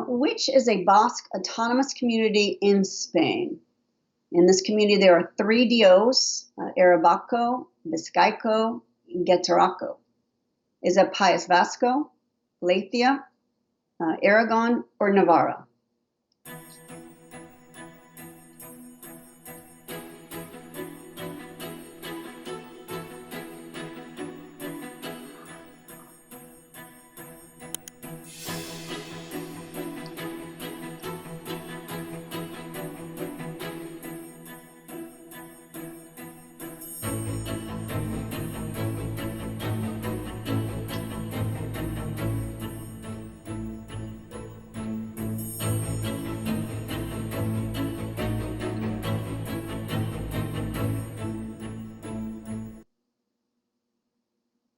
Which is a Basque autonomous community in Spain? In this community, there are 3 DOs, Arabaco, Vizcaico, and Getaraco. Is it País Vasco, Galicia, Aragon, or Navarra?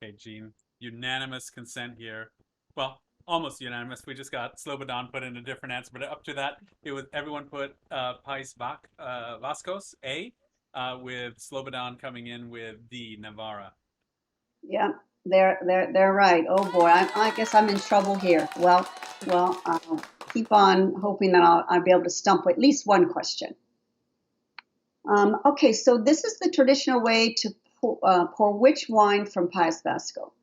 Okay, Gene, unanimous consent here. Well, almost unanimous. We just got Slobodan put in a different answer, but up to that, it was everyone put Vascos A, with Slobodan coming in with D, Navarra. Yeah, they're right. Oh boy, I guess I'm in trouble here. Well, I'll keep on hoping that I'll be able to stump at least one question. Okay, so this is the traditional way to pour which wine from País Vasco?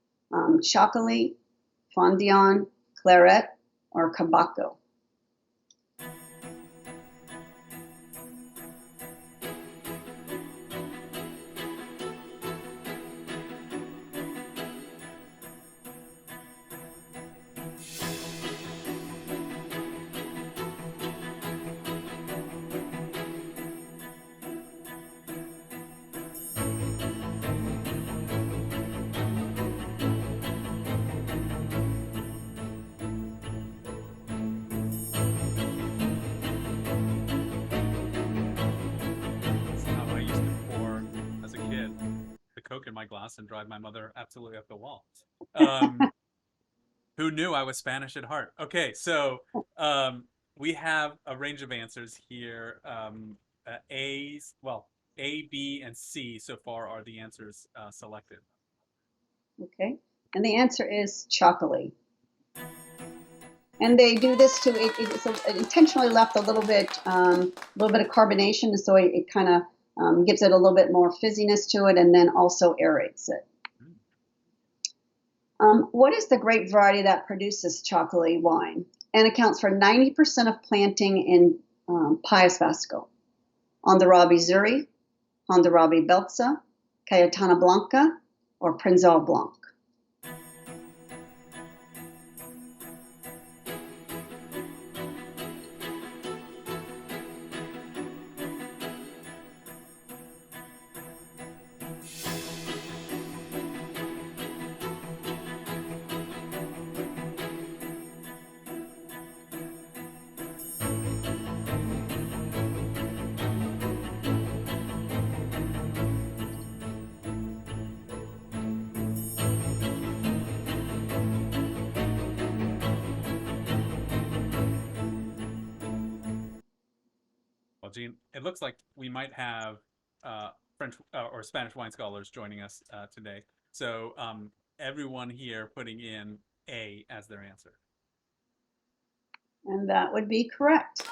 Chocolate, Fondant, Claret, or Cabaco? Coke in my glass and drive my mother absolutely up the wall. Who knew I was Spanish at heart? Okay, so we have a range of answers here. A, B, and C so far are the answers selected. Okay, and the answer is chocolate. And they do this to it intentionally left a little bit of carbonation, so it kind of gives it a little bit more fizziness to it, and then also aerates it. What is the grape variety that produces chocolate wine and accounts for 90% of planting in País Vasco? Hondarribia Zuri, Hondarribia Beltza, Cayetana Blanca, or Prenzal Blanc? Well, Gene, it looks like we might have French or Spanish wine scholars joining us today. So everyone here putting in A as their answer. And that would be correct.